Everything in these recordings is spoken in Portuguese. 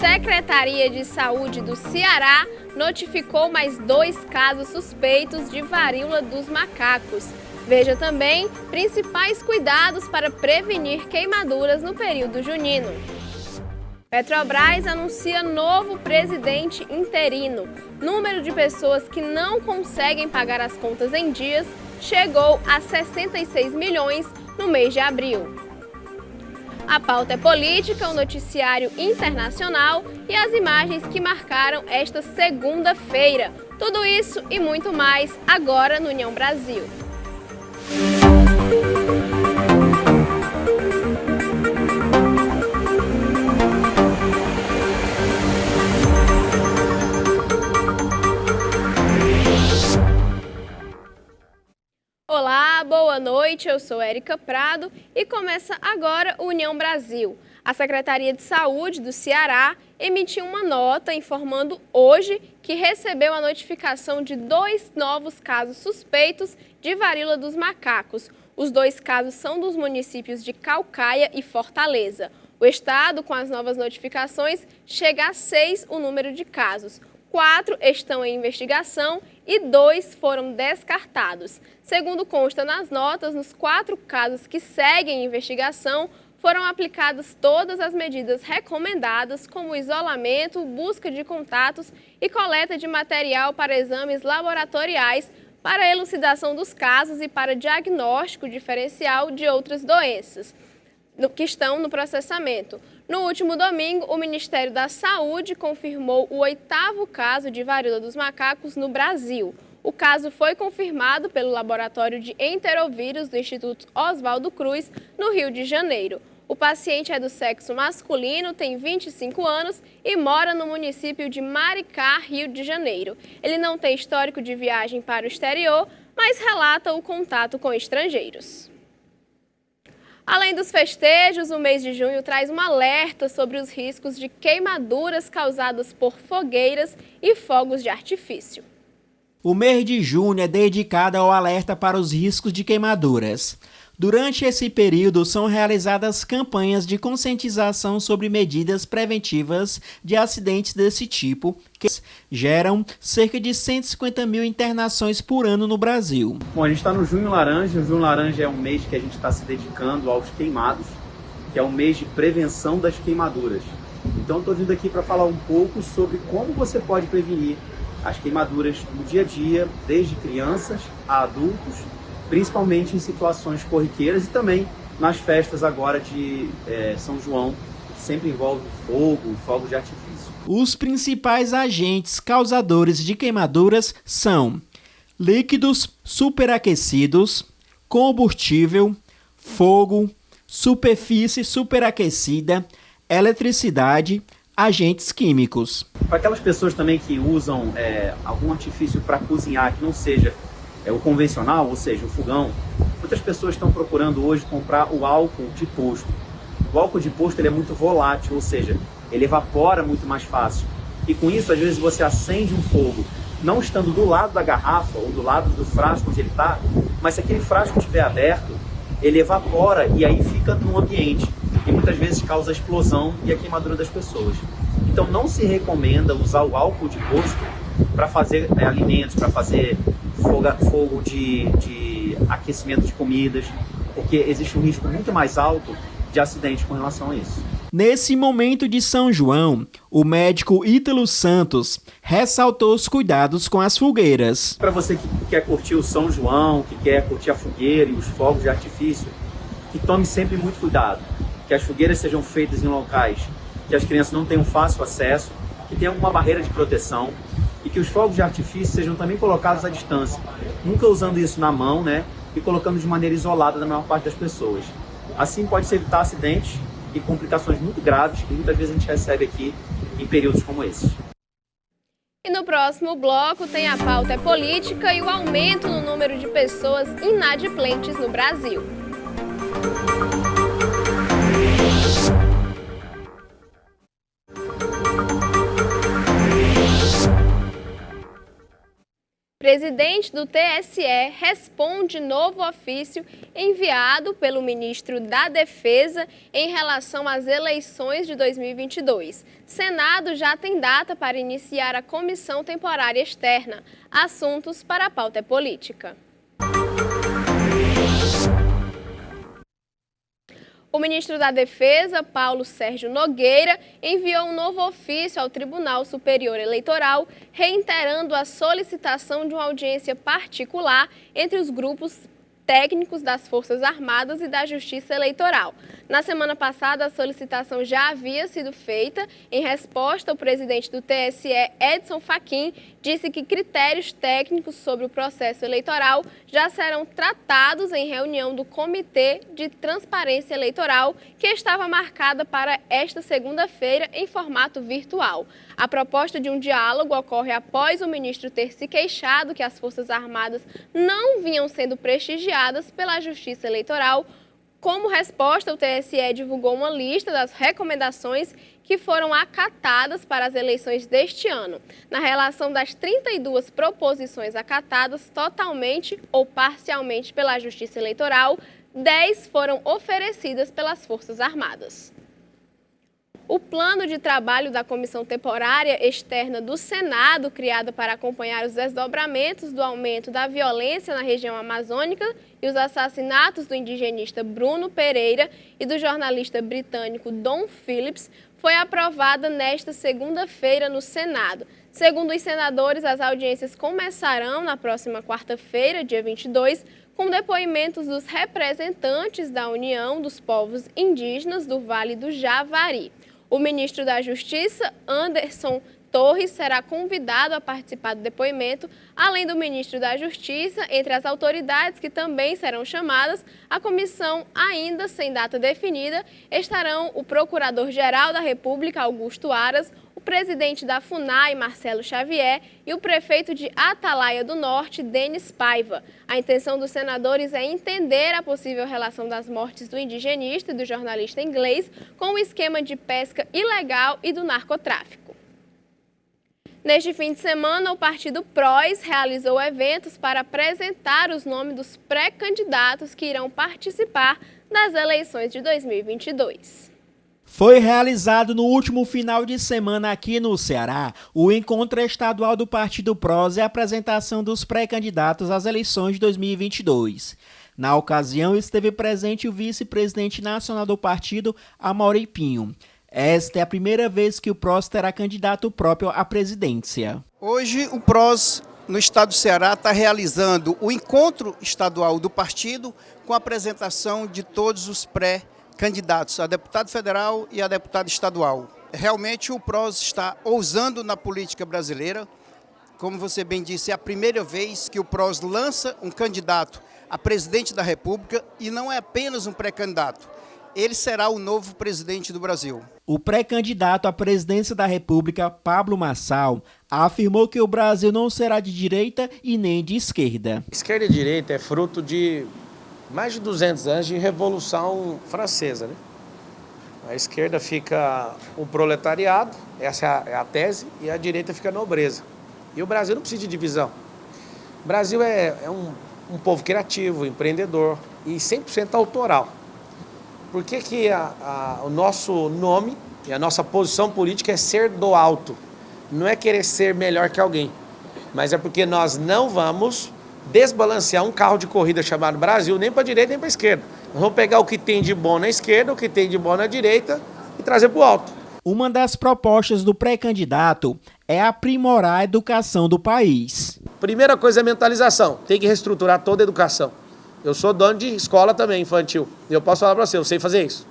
Secretaria de Saúde do Ceará notificou mais 2 casos suspeitos de varíola dos macacos. Veja também principais cuidados para prevenir queimaduras no período junino. Petrobras anuncia novo presidente interino. Número de pessoas que não conseguem pagar as contas em dias chegou a 66 milhões no mês de abril. A pauta é política, o noticiário internacional e as imagens que marcaram esta segunda-feira. Tudo isso e muito mais agora no União Brasil. Olá, boa noite, eu sou Érica Prado e começa agora o União Brasil. A Secretaria de Saúde do Ceará emitiu uma nota informando hoje que recebeu a notificação de 2 novos casos suspeitos de varíola dos macacos. Os 2 casos são dos municípios de Caucaia e Fortaleza. O estado, com as novas notificações, chega a 6 o número de casos. 4 estão em investigação e 2 foram descartados. Segundo consta nas notas, nos 4 casos que seguem em investigação, foram aplicadas todas as medidas recomendadas, como isolamento, busca de contatos e coleta de material para exames laboratoriais, para elucidação dos casos e para diagnóstico diferencial de outras doenças que estão no processamento. No último domingo, o Ministério da Saúde confirmou o 8º caso de varíola dos macacos no Brasil. O caso foi confirmado pelo Laboratório de Enterovírus do Instituto Oswaldo Cruz, no Rio de Janeiro. O paciente é do sexo masculino, tem 25 anos e mora no município de Maricá, Rio de Janeiro. Ele não tem histórico de viagem para o exterior, mas relata o contato com estrangeiros. Além dos festejos, o mês de junho traz um alerta sobre os riscos de queimaduras causadas por fogueiras e fogos de artifício. O mês de junho é dedicado ao alerta para os riscos de queimaduras. Durante esse período, são realizadas campanhas de conscientização sobre medidas preventivas de acidentes desse tipo, que geram cerca de 150 mil internações por ano no Brasil. Bom, a gente está no Junho Laranja. O Junho Laranja é um mês que a gente está se dedicando aos queimados, que é um mês de prevenção das queimaduras. Então, estou vindo aqui para falar um pouco sobre como você pode prevenir as queimaduras no dia a dia, desde crianças a adultos, principalmente em situações corriqueiras e também nas festas agora de São João, que sempre envolve fogo de artifício. Os principais agentes causadores de queimaduras são líquidos superaquecidos, combustível, fogo, superfície superaquecida, eletricidade, agentes químicos. Para aquelas pessoas também que usam algum artifício para cozinhar que não seja o convencional, ou seja, o fogão, muitas pessoas estão procurando hoje comprar o álcool de posto. O álcool de posto ele é muito volátil, ou seja, ele evapora muito mais fácil. E com isso, às vezes você acende um fogo, não estando do lado da garrafa ou do lado do frasco onde ele está, mas se aquele frasco estiver aberto, ele evapora e aí fica no ambiente. E muitas vezes causa a explosão e a queimadura das pessoas. Então não se recomenda usar o álcool de posto para fazer alimentos, para fazer fogo de aquecimento de comidas, porque existe um risco muito mais alto de acidente com relação a isso. Nesse momento de São João, o médico Ítalo Santos ressaltou os cuidados com as fogueiras. Para você que quer curtir o São João, que quer curtir a fogueira e os fogos de artifício, que tome sempre muito cuidado, que as fogueiras sejam feitas em locais que as crianças não tenham fácil acesso, que tenha alguma barreira de proteção e que os fogos de artifício sejam também colocados à distância, nunca usando isso na mão, né, e colocando de maneira isolada da maior parte das pessoas. Assim pode-se evitar acidentes e complicações muito graves que muitas vezes a gente recebe aqui em períodos como esses. E no próximo bloco tem a pauta política e o aumento no número de pessoas inadimplentes no Brasil. Presidente do TSE responde novo ofício enviado pelo ministro da Defesa em relação às eleições de 2022. Senado já tem data para iniciar a comissão temporária externa. Assuntos para a pauta é política. O ministro da Defesa, Paulo Sérgio Nogueira, enviou um novo ofício ao Tribunal Superior Eleitoral, reiterando a solicitação de uma audiência particular entre os grupos técnicos das Forças Armadas e da Justiça Eleitoral. Na semana passada, a solicitação já havia sido feita. Em resposta, o presidente do TSE, Edson Fachin, disse que critérios técnicos sobre o processo eleitoral já serão tratados em reunião do Comitê de Transparência Eleitoral, que estava marcada para esta segunda-feira em formato virtual. A proposta de um diálogo ocorre após o ministro ter se queixado que as Forças Armadas não vinham sendo prestigiadas pela Justiça Eleitoral. Como resposta, o TSE divulgou uma lista das recomendações que foram acatadas para as eleições deste ano. Na relação das 32 proposições acatadas totalmente ou parcialmente pela Justiça Eleitoral, 10 foram oferecidas pelas Forças Armadas. O plano de trabalho da Comissão Temporária Externa do Senado, criada para acompanhar os desdobramentos do aumento da violência na região amazônica e os assassinatos do indigenista Bruno Pereira e do jornalista britânico Dom Phillips, foi aprovada nesta segunda-feira no Senado. Segundo os senadores, as audiências começarão na próxima quarta-feira, dia 22, com depoimentos dos representantes da União dos Povos Indígenas do Vale do Javari. O ministro da Justiça, Anderson Torres, será convidado a participar do depoimento, além do ministro da Justiça. Entre as autoridades que também serão chamadas, a comissão, ainda sem data definida, estarão o Procurador-Geral da República, Augusto Aras, o presidente da FUNAI, Marcelo Xavier, e o prefeito de Atalaia do Norte, Denis Paiva. A intenção dos senadores é entender a possível relação das mortes do indigenista e do jornalista inglês com o esquema de pesca ilegal e do narcotráfico. Neste fim de semana, o partido PROS realizou eventos para apresentar os nomes dos pré-candidatos que irão participar das eleições de 2022. Foi realizado no último final de semana aqui no Ceará o encontro estadual do Partido PROS e a apresentação dos pré-candidatos às eleições de 2022. Na ocasião, esteve presente o vice-presidente nacional do partido, Amaury Pinho. Esta é a primeira vez que o PROS terá candidato próprio à presidência. Hoje o PROS no estado do Ceará está realizando o encontro estadual do partido com a apresentação de todos os pré-candidatos, a deputado federal e a deputada estadual. Realmente o PROS está ousando na política brasileira. Como você bem disse, é a primeira vez que o PROS lança um candidato a presidente da República e não é apenas um pré-candidato. Ele será o novo presidente do Brasil. O pré-candidato à presidência da República, Pablo Marçal, afirmou que o Brasil não será de direita e nem de esquerda. Esquerda e direita é fruto de mais de 200 anos de Revolução Francesa, né? A esquerda fica o proletariado, essa é a tese, e a direita fica a nobreza. E o Brasil não precisa de divisão. O Brasil é um povo criativo, empreendedor e 100% autoral. Por que o nosso nome e a nossa posição política é ser do alto? Não é querer ser melhor que alguém, mas é porque nós não vamos desbalancear um carro de corrida chamado Brasil, nem para a direita nem para a esquerda. Nós vamos pegar o que tem de bom na esquerda, o que tem de bom na direita e trazer para o alto. Uma das propostas do pré-candidato é aprimorar a educação do país. Primeira coisa é mentalização, tem que reestruturar toda a educação. Eu sou dono de escola também, infantil. E eu posso falar para você, eu sei fazer isso.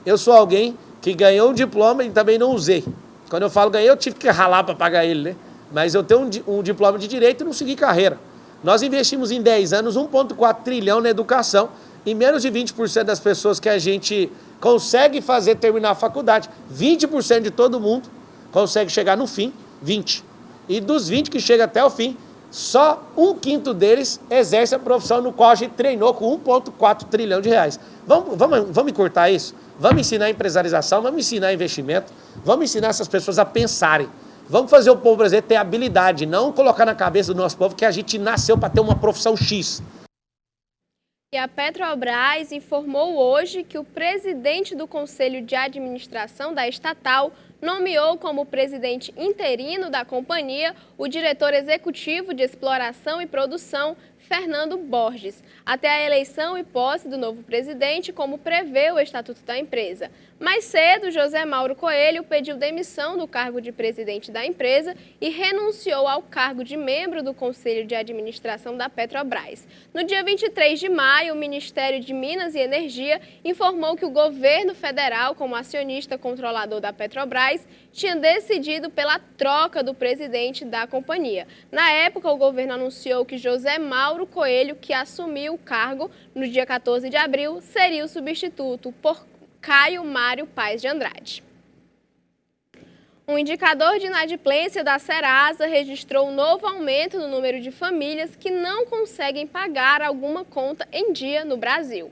Eu sou alguém que ganhou um diploma e também não usei. Quando eu falo ganhei, eu tive que ralar para pagar ele, né? Mas eu tenho um diploma de direito e não segui carreira. Nós investimos em 10 anos 1,4 trilhão na educação e menos de 20% das pessoas que a gente consegue fazer terminar a faculdade. 20% de todo mundo consegue chegar no fim, 20%. E dos 20% que chega até o fim, só 1/5 deles exerce a profissão no qual a gente treinou com 1,4 trilhão de reais. Vamos encurtar isso? Vamos ensinar empresarização, vamos ensinar investimento, vamos ensinar essas pessoas a pensarem. Vamos fazer o povo brasileiro ter habilidade, não colocar na cabeça do nosso povo que a gente nasceu para ter uma profissão X. E a Petrobras informou hoje que o presidente do Conselho de Administração da estatal nomeou como presidente interino da companhia o diretor executivo de exploração e produção, Fernando Borges, até a eleição e posse do novo presidente, como prevê o Estatuto da empresa. Mais cedo, José Mauro Coelho pediu demissão do cargo de presidente da empresa e renunciou ao cargo de membro do Conselho de Administração da Petrobras. No dia 23 de maio, o Ministério de Minas e Energia informou que o governo federal, como acionista controlador da Petrobras, tinha decidido pela troca do presidente da companhia. Na época, o governo anunciou que José Mauro Coelho, que assumiu o cargo no dia 14 de abril, seria o substituto por Caio Mário Paes de Andrade. Um indicador de inadimplência da Serasa registrou um novo aumento no número de famílias que não conseguem pagar alguma conta em dia no Brasil.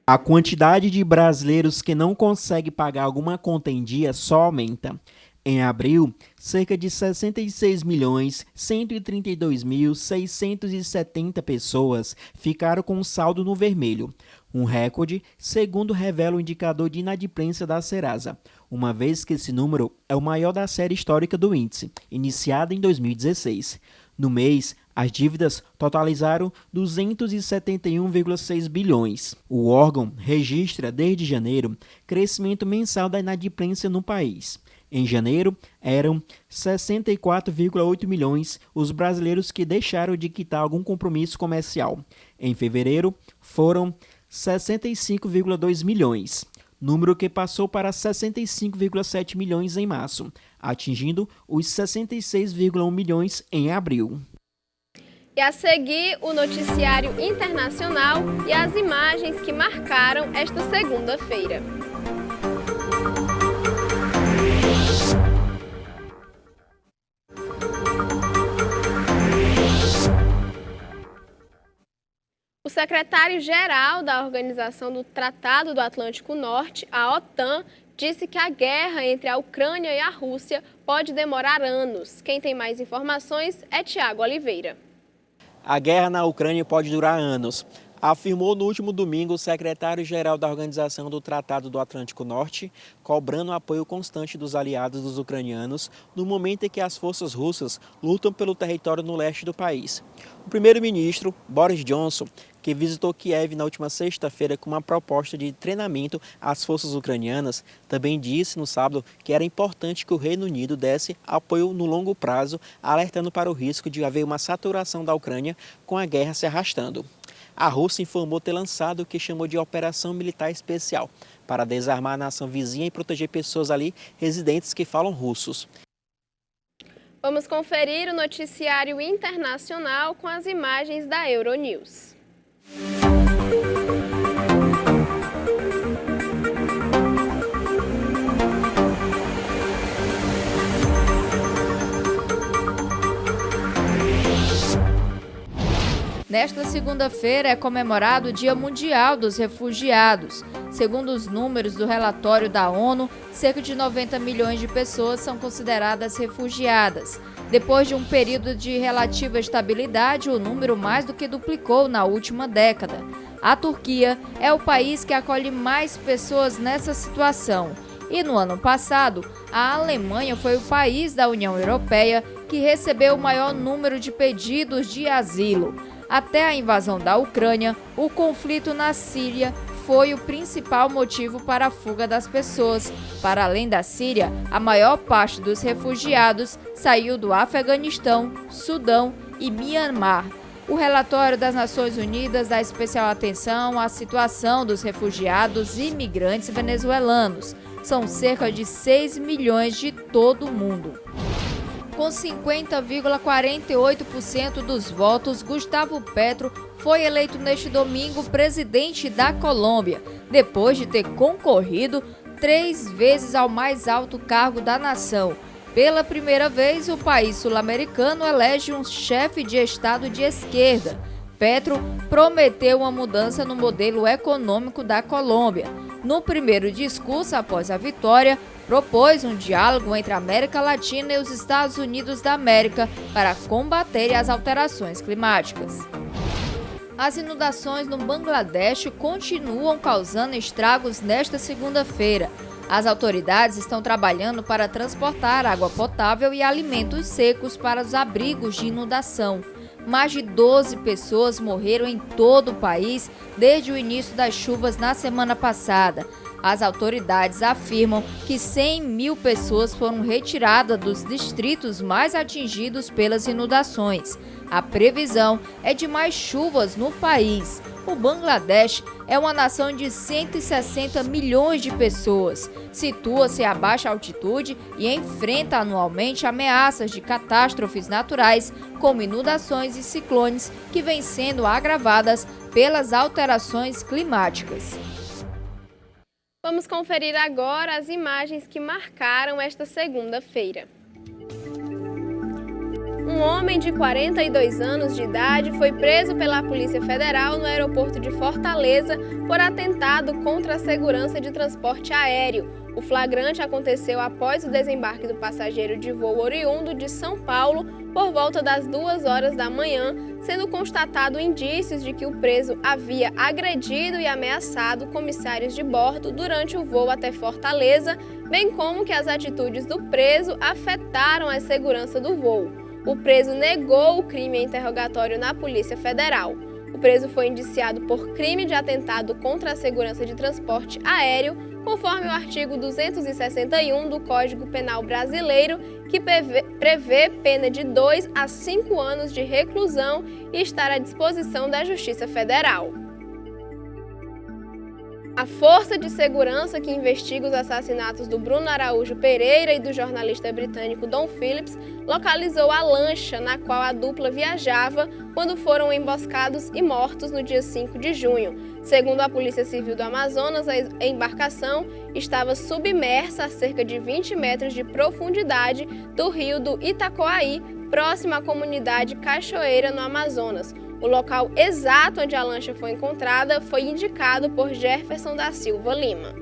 A quantidade de brasileiros que não conseguem pagar alguma conta em dia só aumenta. Em abril, cerca de 66.132.670 pessoas ficaram com saldo no vermelho, um recorde, segundo revela o indicador de inadimplência da Serasa, uma vez que esse número é o maior da série histórica do índice, iniciada em 2016. No mês, as dívidas totalizaram 271,6 bilhões. O órgão registra, desde janeiro, crescimento mensal da inadimplência no país. Em janeiro, eram 64,8 milhões os brasileiros que deixaram de quitar algum compromisso comercial. Em fevereiro, foram 65,2 milhões, número que passou para 65,7 milhões em março, atingindo os 66,1 milhões em abril. E a seguir, o noticiário internacional e as imagens que marcaram esta segunda-feira. O secretário-geral da Organização do Tratado do Atlântico Norte, a OTAN, disse que a guerra entre a Ucrânia e a Rússia pode demorar anos. Quem tem mais informações é Tiago Oliveira. A guerra na Ucrânia pode durar anos, afirmou no último domingo o secretário-geral da Organização do Tratado do Atlântico Norte, cobrando o apoio constante dos aliados dos ucranianos no momento em que as forças russas lutam pelo território no leste do país. O primeiro-ministro, Boris Johnson, que visitou Kiev na última sexta-feira com uma proposta de treinamento às forças ucranianas, também disse no sábado que era importante que o Reino Unido desse apoio no longo prazo, alertando para o risco de haver uma saturação da Ucrânia com a guerra se arrastando. A Rússia informou ter lançado o que chamou de Operação Militar Especial, para desarmar a nação vizinha e proteger pessoas ali residentes que falam russos. Vamos conferir o noticiário internacional com as imagens da Euronews. Nesta segunda-feira é comemorado o Dia Mundial dos Refugiados. Segundo os números do relatório da ONU, cerca de 90 milhões de pessoas são consideradas refugiadas. Depois de um período de relativa estabilidade, o número mais do que duplicou na última década. A Turquia é o país que acolhe mais pessoas nessa situação. E no ano passado, a Alemanha foi o país da União Europeia que recebeu o maior número de pedidos de asilo. Até a invasão da Ucrânia, o conflito na Síria foi o principal motivo para a fuga das pessoas. Para além da Síria, a maior parte dos refugiados saiu do Afeganistão, Sudão e Mianmar. O relatório das Nações Unidas dá especial atenção à situação dos refugiados e imigrantes venezuelanos. São cerca de 6 milhões de todo o mundo. Com 50,48% dos votos, Gustavo Petro foi eleito neste domingo presidente da Colômbia, depois de ter concorrido 3 vezes ao mais alto cargo da nação. Pela primeira vez, o país sul-americano elege um chefe de Estado de esquerda. Petro prometeu uma mudança no modelo econômico da Colômbia. no primeiro discurso após a vitória, propôs um diálogo entre a América Latina e os Estados Unidos da América para combater as alterações climáticas. As inundações no Bangladesh continuam causando estragos nesta segunda-feira. As autoridades estão trabalhando para transportar água potável e alimentos secos para os abrigos de inundação. Mais de 12 pessoas morreram em todo o país desde o início das chuvas na semana passada. As autoridades afirmam que 100 mil pessoas foram retiradas dos distritos mais atingidos pelas inundações. A previsão é de mais chuvas no país. O Bangladesh é uma nação de 160 milhões de pessoas, situa-se a baixa altitude e enfrenta anualmente ameaças de catástrofes naturais, como inundações e ciclones, que vêm sendo agravadas pelas alterações climáticas. Vamos conferir agora as imagens que marcaram esta segunda-feira. Um homem de 42 anos de idade foi preso pela Polícia Federal no aeroporto de Fortaleza por atentado contra a segurança de transporte aéreo. O flagrante aconteceu após o desembarque do passageiro de voo oriundo de São Paulo por volta das 2 horas da manhã, sendo constatado indícios de que o preso havia agredido e ameaçado comissários de bordo durante o voo até Fortaleza, bem como que as atitudes do preso afetaram a segurança do voo. O preso negou o crime em interrogatório na Polícia Federal. O preso foi indiciado por crime de atentado contra a segurança de transporte aéreo, conforme o artigo 261 do Código Penal Brasileiro, que prevê pena de 2 a 5 anos de reclusão e está à disposição da Justiça Federal. A Força de Segurança que investiga os assassinatos do Bruno Araújo Pereira e do jornalista britânico Dom Phillips localizou a lancha na qual a dupla viajava quando foram emboscados e mortos no dia 5 de junho. Segundo a Polícia Civil do Amazonas, a embarcação estava submersa a cerca de 20 metros de profundidade do rio do Itacoaí, próximo à comunidade Cachoeira, no Amazonas. O local exato onde a lancha foi encontrada foi indicado por Jefferson da Silva Lima.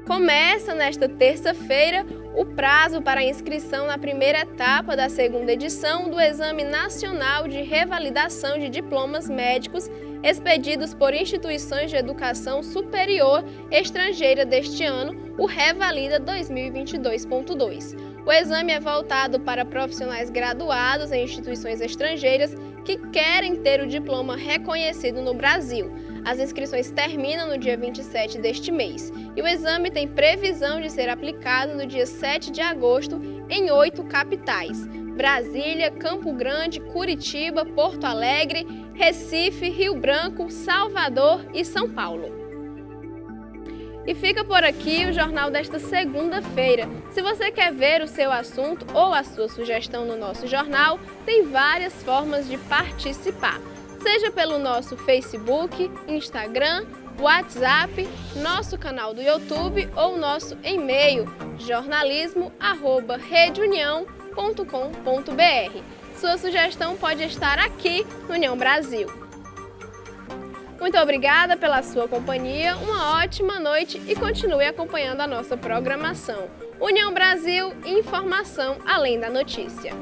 Começa nesta terça-feira o prazo para inscrição na primeira etapa da segunda edição do Exame Nacional de Revalidação de Diplomas Médicos expedidos por instituições de educação superior estrangeira deste ano, o Revalida 2022.2. O exame é voltado para profissionais graduados em instituições estrangeiras que querem ter o diploma reconhecido no Brasil. As inscrições terminam no dia 27 deste mês e o exame tem previsão de ser aplicado no dia 7 de agosto em 8 capitais: Brasília, Campo Grande, Curitiba, Porto Alegre, Recife, Rio Branco, Salvador e São Paulo. E fica por aqui o jornal desta segunda-feira. Se você quer ver o seu assunto ou a sua sugestão no nosso jornal, tem várias formas de participar. Seja pelo nosso Facebook, Instagram, WhatsApp, nosso canal do YouTube ou nosso e-mail jornalismo@redeunião.com.br. Sua sugestão pode estar aqui no União Brasil. Muito obrigada pela sua companhia, uma ótima noite e continue acompanhando a nossa programação. União Brasil, informação além da notícia.